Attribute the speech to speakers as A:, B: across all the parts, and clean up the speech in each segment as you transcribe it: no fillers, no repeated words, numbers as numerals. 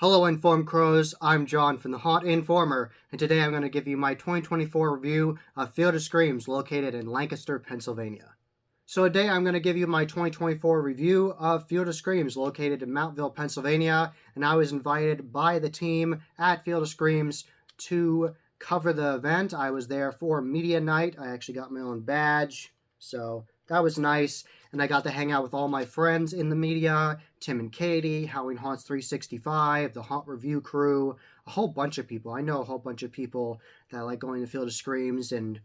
A: Hello, Informed Crows. I'm John from the Haunt Informer, and today I'm going to give you my 2024 review of Field of Screams located in Lancaster, Pennsylvania. So today I'm going to give you my 2024 review of Field of Screams located in Mountville, Pennsylvania, and I was invited by the team at Field of Screams to cover the event. I was there for media night. I actually got my own badge, so that was nice. And I got to hang out with all my friends in the media, Tim and Katie, Halloween Haunts 365, the Haunt Review crew, a whole bunch of people. I know a whole bunch of people that like going to Field of Screams, and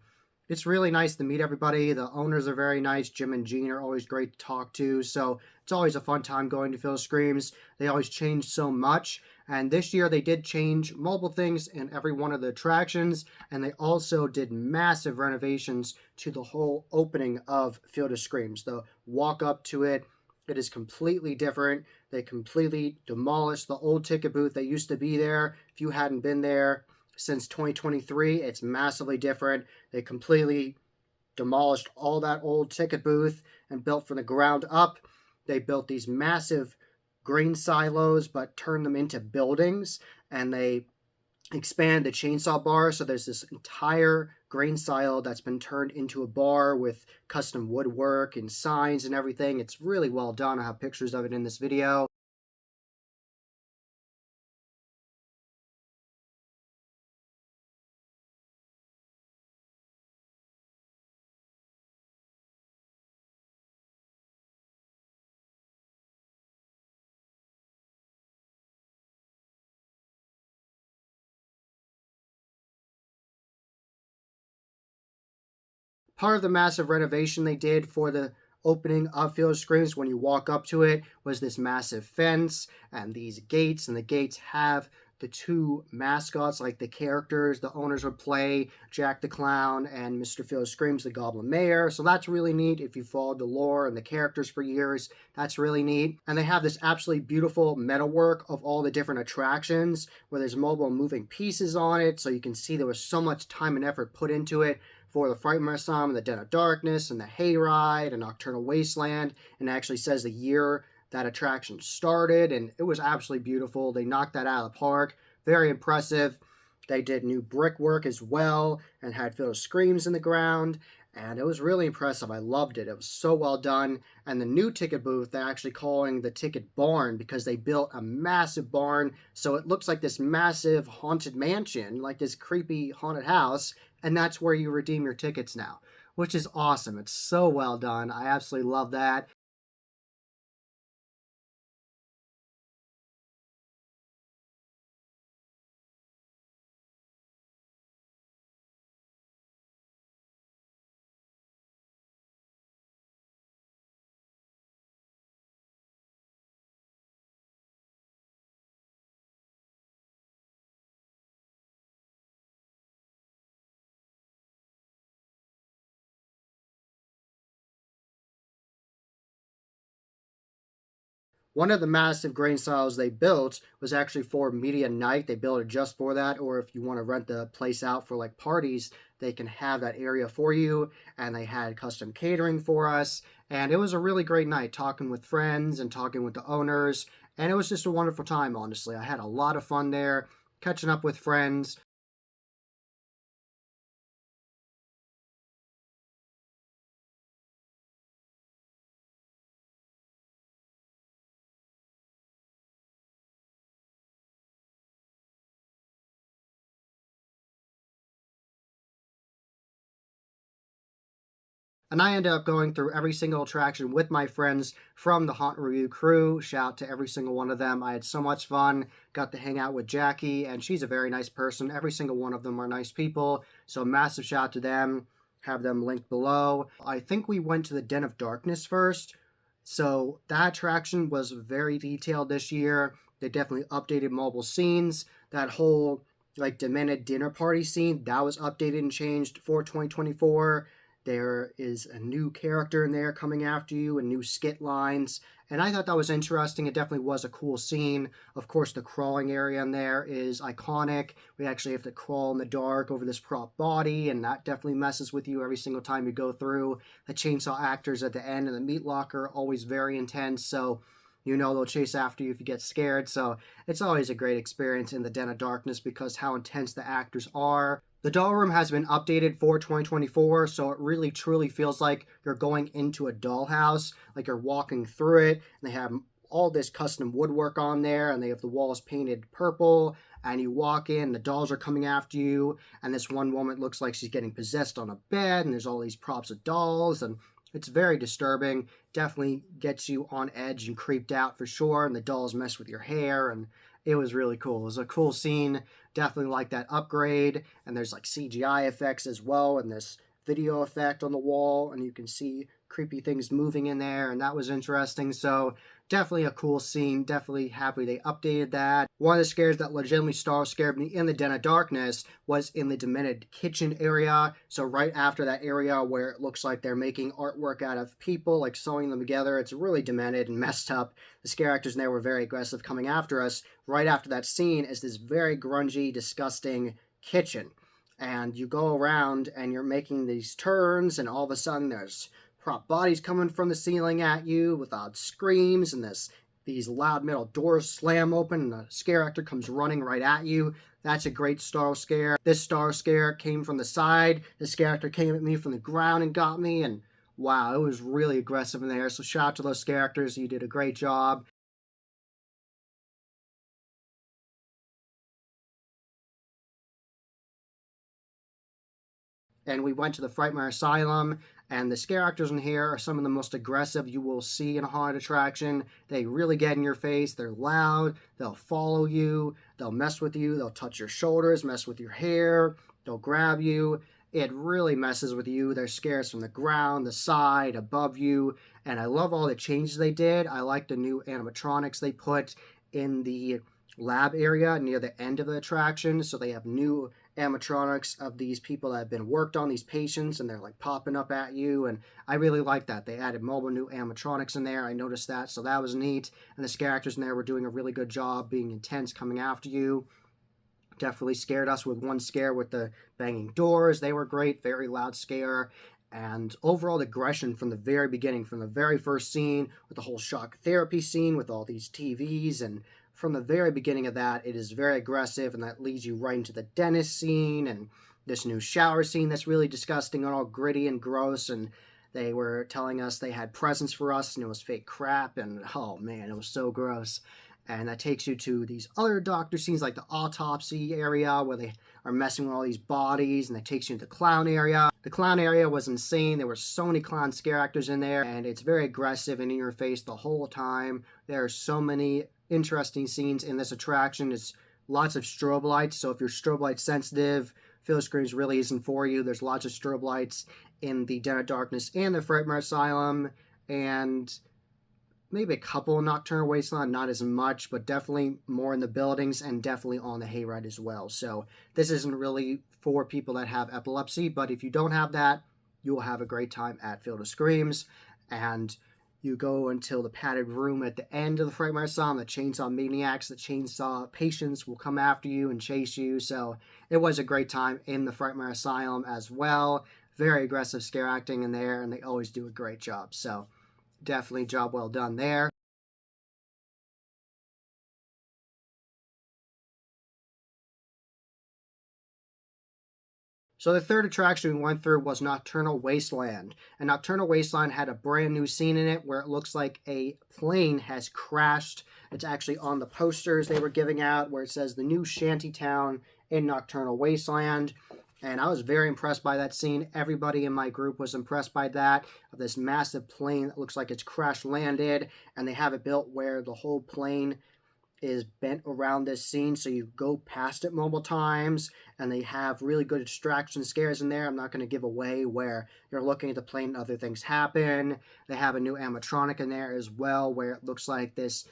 A: it's really nice to meet everybody. The owners are very nice. Jim and Gene are always great to talk to. So it's always a fun time going to Field of Screams. They always change so much. And this year they did change multiple things in every one of the attractions. And they also did massive renovations to the whole opening of Field of Screams. The walk up to it, it is completely different. They completely demolished the old ticket booth that used to be there. If you hadn't been there since 2023, it's massively different. They completely demolished all that old ticket booth and built from the ground up. They built these massive grain silos but turned them into buildings, and they expand the chainsaw bar. So there's this entire grain silo that's been turned into a bar with custom woodwork and signs and everything. It's really well done. I have pictures of it in this video. Part of the massive renovation they did for the opening of Field of Screams, when you walk up to it, was this massive fence and these gates, and the gates have the two mascots, like the characters the owners would play, Jack the Clown and Mr. Field of Screams, the Goblin Mayor. So that's really neat. If you followed the lore and the characters for years, that's really neat. And they have this absolutely beautiful metalwork of all the different attractions where there's mobile moving pieces on it, so you can see there was so much time and effort put into it for the Frightmare Asylum, the Den of Darkness, and the Hayride, and Nocturnal Wasteland, and it actually says the year that attraction started, and it was absolutely beautiful. They knocked that out of the park. Very impressive. They did new brickwork as well, and had Field of Screams in the ground, and it was really impressive. I loved it. It was so well done. And the new ticket booth, they're actually calling the ticket barn because they built a massive barn, so it looks like this massive haunted mansion, like this creepy haunted house, and that's where you redeem your tickets now, which is awesome. It's so well done. I absolutely love that. One of the massive grain silos they built was actually for media night. They built it just for that, or if you want to rent the place out for like parties, they can have that area for you. And they had custom catering for us, and it was a really great night talking with friends and talking with the owners, and it was just a wonderful time. Honestly, I had a lot of fun there, catching up with friends. And I ended up going through every single attraction with my friends from the Haunt Review crew. Shout out to every single one of them. I had so much fun. Got to hang out with Jackie, and she's a very nice person. Every single one of them are nice people. So massive shout out to them. Have them linked below. I think we went to the Den of Darkness first. So that attraction was very detailed this year. They definitely updated mobile scenes. That whole like demented dinner party scene, that was updated and changed for 2024. There is a new character in there coming after you and new skit lines. And I thought that was interesting. It definitely was a cool scene. Of course, the crawling area in there is iconic. We actually have to crawl in the dark over this prop body, and that definitely messes with you every single time you go through. The chainsaw actors at the end and the meat locker, always very intense. So You know they'll chase after you if you get scared, so it's always a great experience in the Den of Darkness because how intense the actors are. The doll room has been updated for 2024, so it really truly feels like you're going into a dollhouse, like you're walking through it, and they have all this custom woodwork on there, and they have the walls painted purple, and you walk in, the dolls are coming after you, and this one woman looks like she's getting possessed on a bed, and there's all these props of dolls, and it's very disturbing. Definitely gets you on edge and creeped out for sure, and the dolls mess with your hair, and it was really cool. It was a cool scene. Definitely like that upgrade, and there's like CGI effects as well, and this video effect on the wall, and you can see creepy things moving in there, and that was interesting. So definitely a cool scene. Definitely happy they updated that. One of the scares that legitimately scared me in the Den of Darkness was in the demented kitchen area. So right after that area where it looks like they're making artwork out of people, like sewing them together, it's really demented and messed up. The scare actors in there were very aggressive coming after us. Right after that scene is this very grungy, disgusting kitchen. And you go around and you're making these turns, and all of a sudden there's prop bodies coming from the ceiling at you with odd screams, and these loud metal doors slam open, and the scare actor comes running right at you. That's a great startle scare. This startle scare came from the side. The scare actor came at me from the ground and got me, and wow, it was really aggressive in there. So shout out to those scare actors. You did a great job. And we went to the Frightmare Asylum, and the scare actors in here are some of the most aggressive you will see in a haunted attraction. They really get in your face. They're loud. They'll follow you. They'll mess with you. They'll touch your shoulders, mess with your hair. They'll grab you. It really messes with you. They're scares from the ground, the side, above you. And I love all the changes they did. I like the new animatronics they put in the lab area near the end of the attraction. So they have new animatronics of these people that have been worked on, these patients, and they're like popping up at you, and I really like that. They added mobile new animatronics in there. I noticed that, so that was neat. And the scare actors in there were doing a really good job being intense coming after you. Definitely scared us with one scare with the banging doors. They were great, very loud scare. And overall aggression from the very beginning, from the very first scene, with the whole shock therapy scene with all these TVs, and from the very beginning of that, it is very aggressive, and that leads you right into the dentist scene and this new shower scene that's really disgusting and all gritty and gross. And they were telling us they had presents for us, and it was fake crap, and oh man, it was so gross. And that takes you to these other doctor scenes, like the autopsy area where they are messing with all these bodies, and that takes you to the clown area. The clown area was insane. There were so many clown scare actors in there, and it's very aggressive and in your face the whole time. There are so many interesting scenes in this attraction. It's lots of strobe lights, so if you're strobe light sensitive, Field of Screams really isn't for you. There's lots of strobe lights in the Den of Darkness and the Frightmare Asylum, and maybe a couple in Nocturnal Wasteland, not as much, but definitely more in the buildings and definitely on the Hayride as well. So this isn't really for people that have epilepsy, but if you don't have that, you will have a great time at Field of Screams. And you go until the padded room at the end of the Frightmare Asylum. The chainsaw maniacs, the chainsaw patients will come after you and chase you. So it was a great time in the Frightmare Asylum as well. Very aggressive scare acting in there, and they always do a great job. So definitely job well done there. So the third attraction we went through was Nocturnal Wasteland. And Nocturnal Wasteland had a brand new scene in it where it looks like a plane has crashed. It's actually on the posters they were giving out where it says the new shanty town in Nocturnal Wasteland. And I was very impressed by that scene. Everybody in my group was impressed by that. Of this massive plane that looks like it's crash landed, and they have it built where the whole plane is bent around this scene, so you go past it multiple times, and they have really good distraction scares in there. I'm not going to give away where you're looking at the plane and other things happen. They have a new animatronic in there as well, where it looks like this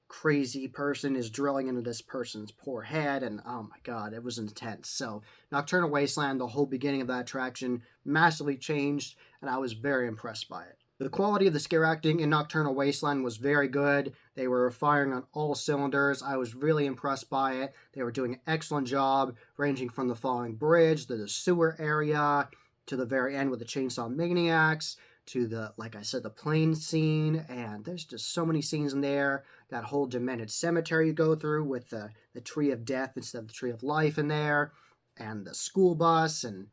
A: crazy person is drilling into this person's poor head, and oh my god, it was intense. So Nocturnal Wasteland, the whole beginning of that attraction, massively changed, and I was very impressed by it. The quality of the scare acting in Nocturnal Wasteland was very good. They were firing on all cylinders. I was really impressed by it. They were doing an excellent job, ranging from the falling bridge to the sewer area to the very end with the chainsaw maniacs to the, like I said, the plane scene, and there's just so many scenes in there. That whole demented cemetery you go through with the tree of death instead of the tree of life in there, and the school bus, and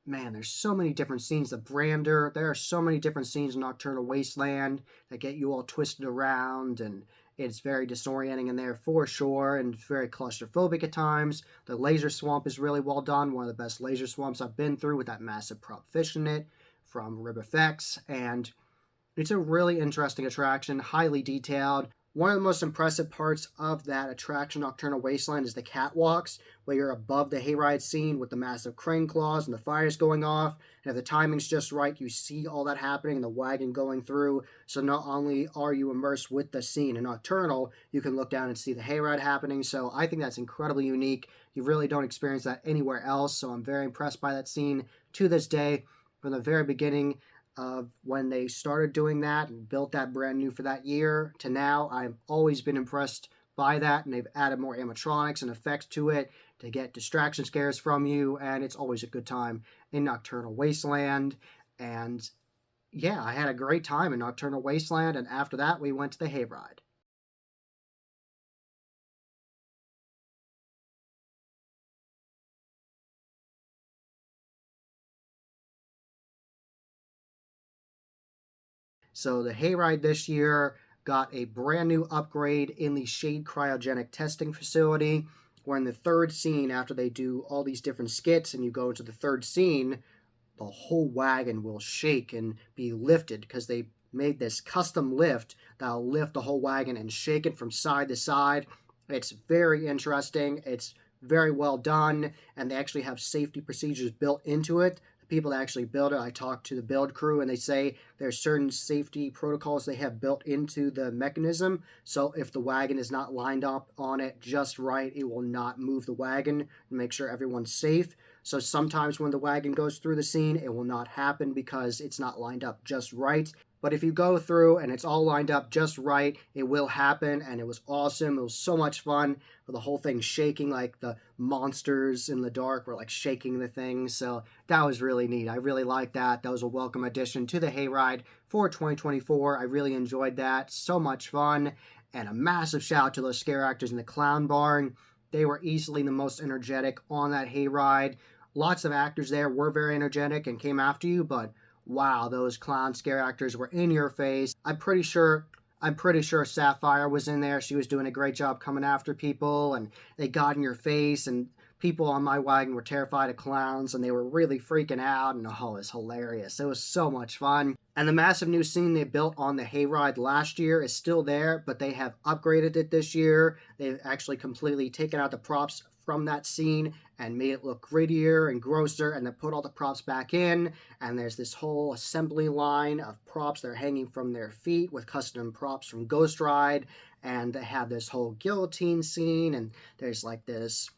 A: man, there's so many different scenes. The Brander, there are so many different scenes in Nocturnal Wasteland that get you all twisted around, and it's very disorienting in there for sure, and very claustrophobic at times. The laser swamp is really well done, one of the best laser swamps I've been through with that massive prop fish in it from Rib Effects, and it's a really interesting attraction, highly detailed. One of the most impressive parts of that attraction, Nocturnal Wasteland, is the catwalks, where you're above the hayride scene with the massive crane claws and the fires going off. And if the timing's just right, you see all that happening and the wagon going through. So not only are you immersed with the scene in Nocturnal, you can look down and see the hayride happening. So I think that's incredibly unique. You really don't experience that anywhere else. So I'm very impressed by that scene to this day. From the very beginning of when they started doing that and built that brand new for that year to now, I've always been impressed by that, and they've added more animatronics and effects to it to get distraction scares from you, and it's always a good time in Nocturnal Wasteland. And yeah, I had a great time in Nocturnal Wasteland, and after that we went to the Hayride. So the Hayride this year got a brand new upgrade in the Shade Cryogenic Testing Facility. Where in the third scene, after they do all these different skits and you go into the third scene, the whole wagon will shake and be lifted because they made this custom lift that'll lift the whole wagon and shake it from side to side. It's very interesting. It's very well done, and they actually have safety procedures built into it. The people that actually build it, I talked to the build crew, and they say there's certain safety protocols they have built into the mechanism. So if the wagon is not lined up on it just right, it will not move the wagon and make sure everyone's safe. So sometimes when the wagon goes through the scene, it will not happen because it's not lined up just right. But if you go through and it's all lined up just right, it will happen, and it was awesome. It was so much fun with the whole thing shaking, like the monsters in the dark were like shaking the thing. So that was really neat. I really liked that. That was a welcome addition to the Hayride for 2024. I really enjoyed that. So much fun. And a massive shout out to those scare actors in the clown barn. They were easily the most energetic on that hayride. Lots of actors there were very energetic and came after you, but wow, those clown scare actors were in your face. I'm pretty sure Sapphire was in there. She was doing a great job coming after people, and they got in your face, and people on my wagon were terrified of clowns, and they were really freaking out, and oh, it was hilarious. It was so much fun. And the massive new scene they built on the hayride last year is still there, but they have upgraded it this year. They've actually completely taken out the props from that scene and made it look grittier and grosser, and then put all the props back in. And there's this whole assembly line of props that are hanging from their feet with custom props from Ghost Ride. And they have this whole guillotine scene, and there's like this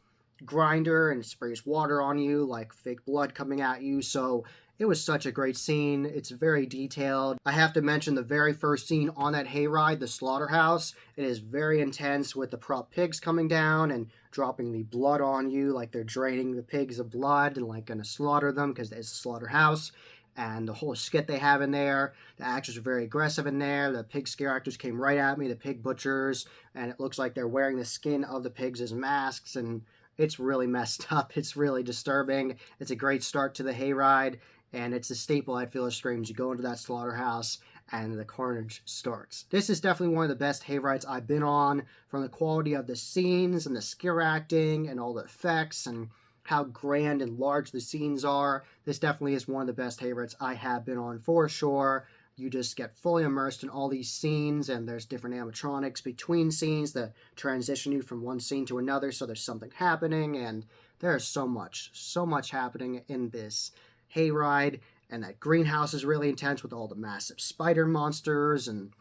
A: grinder, and it sprays water on you like fake blood coming at you. So it was such a great scene. It's very detailed. I have to mention the very first scene on that hayride, the slaughterhouse. It is very intense with the prop pigs coming down and dropping the blood on you, like they're draining the pigs of blood and like gonna slaughter them because it's a slaughterhouse. And the whole skit they have in there, the actors are very aggressive in there. The pig scare actors came right at me, the pig butchers, and it looks like they're wearing the skin of the pigs as masks, and it's really messed up. It's really disturbing. It's a great start to the hayride, and it's a staple at Field of Screams. You go into that slaughterhouse and the carnage starts. This is definitely one of the best hayrides I've been on, from the quality of the scenes and the scare acting and all the effects and how grand and large the scenes are. This definitely is one of the best hayrides I have been on for sure. You just get fully immersed in all these scenes, and there's different animatronics between scenes that transition you from one scene to another, so there's something happening, and there's so much happening in this hayride. And that greenhouse is really intense with all the massive spider monsters and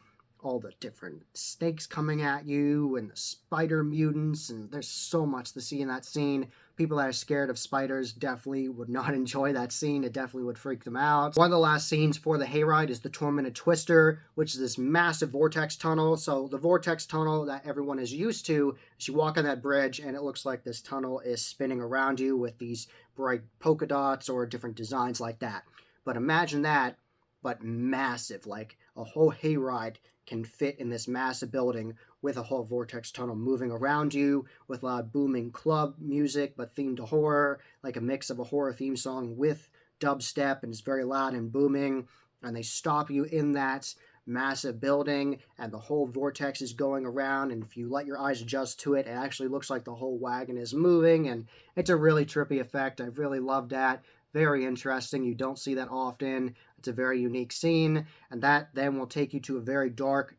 A: all the different snakes coming at you and the spider mutants, and there's so much to see in that scene. People that are scared of spiders definitely would not enjoy that scene. It definitely would freak them out. One of the last scenes for the hayride is the Tormented Twister, which is this massive vortex tunnel. So the vortex tunnel that everyone is used to is you walk on that bridge and it looks like this tunnel is spinning around you with these bright polka dots or different designs like that. But imagine that but massive. Like a whole hayride can fit in this massive building with a whole vortex tunnel moving around you with loud booming club music, but themed to horror, like a mix of a horror theme song with dubstep, and it's very loud and booming. And they stop you in that massive building, and the whole vortex is going around, and if you let your eyes adjust to it, it actually looks like the whole wagon is moving, and it's a really trippy effect. I really love that. Very interesting. You don't see that often. It's a very unique scene, and that then will take you to a very dark,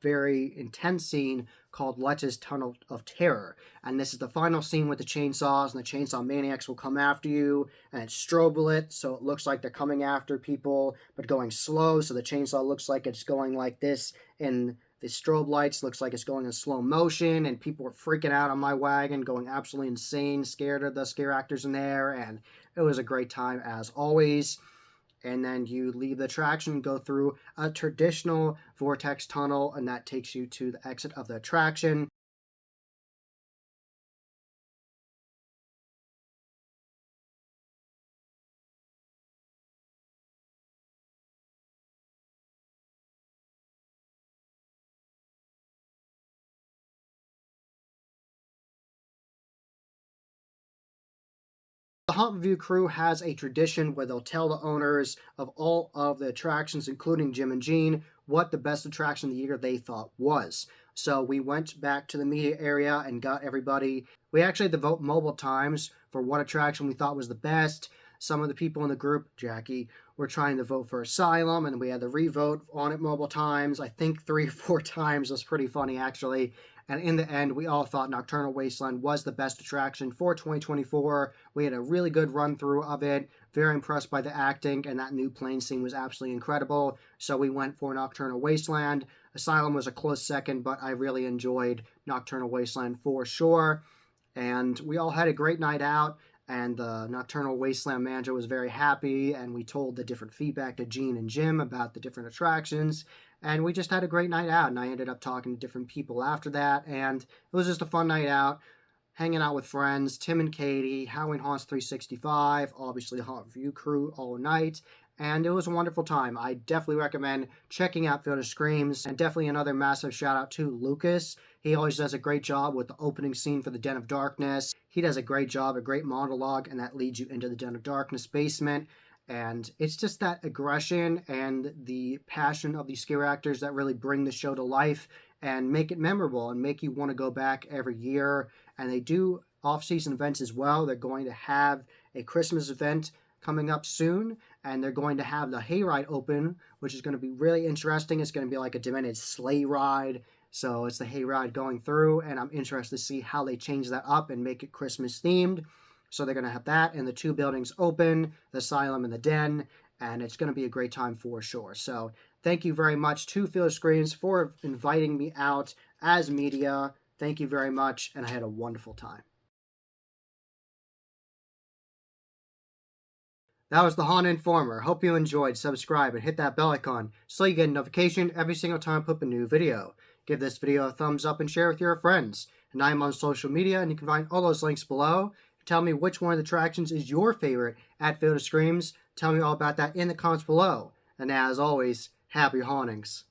A: very intense scene called Let's Tunnel of Terror. And this is the final scene with the chainsaws, and the chainsaw maniacs will come after you, and it's strobe lit, so it looks like they're coming after people, but going slow, so the chainsaw looks like it's going like this, and the strobe lights looks like it's going in slow motion, and people were freaking out on my wagon, going absolutely insane, scared of the scare actors in there, and it was a great time as always. And then you leave the attraction and go through a traditional vortex tunnel, and that takes you to the exit of the attraction. The Haunt Review crew has a tradition where they'll tell the owners of all of the attractions, including Jim and Jean, what the best attraction of the year they thought was. So we went back to the media area and got everybody. We actually had to vote multiple times for what attraction we thought was the best. Some of the people in the group, Jackie, were trying to vote for Asylum, and we had to re-vote on it multiple times. I think 3 or 4 times. It was pretty funny, actually. And in the end, we all thought Nocturnal Wasteland was the best attraction for 2024. We had a really good run through of it. Very impressed by the acting, and that new plane scene was absolutely incredible. So we went for Nocturnal Wasteland. Asylum was a close second, but I really enjoyed Nocturnal Wasteland for sure. And we all had a great night out, and the Nocturnal Wasteland manager was very happy, and we told the different feedback to Gene and Jim about the different attractions, and we just had a great night out, and I ended up talking to different people after that, and it was just a fun night out, hanging out with friends, Tim and Katie, Halloween Haunts 365, obviously Haunt Review crew all night, and it was a wonderful time. I definitely recommend checking out Field of Screams, and definitely another massive shout out to Lucas. He always does a great job with the opening scene for the Den of Darkness. He does a great job, a great monologue, and that leads you into the Den of Darkness basement. And it's just that aggression and the passion of these scare actors that really bring the show to life and make it memorable and make you want to go back every year. And they do off-season events as well. They're going to have a Christmas event coming up soon, and they're going to have the Hayride open, which is going to be really interesting. It's going to be like a demented sleigh ride. So it's the Hayride going through, and I'm interested to see how they change that up and make it Christmas themed. So they're going to have that, and the 2 buildings open, the Asylum and the Den, and it's going to be a great time for sure. So thank you very much to Field of Screams for inviting me out as media. Thank you very much, and I had a wonderful time. That was the Haunt Informer. Hope you enjoyed. Subscribe and hit that bell icon so you get a notification every single time I put a new video. Give this video a thumbs up and share with your friends. And I'm on social media, and you can find all those links below. Tell me which one of the attractions is your favorite at Field of Screams. Tell me all about that in the comments below. And as always, happy hauntings.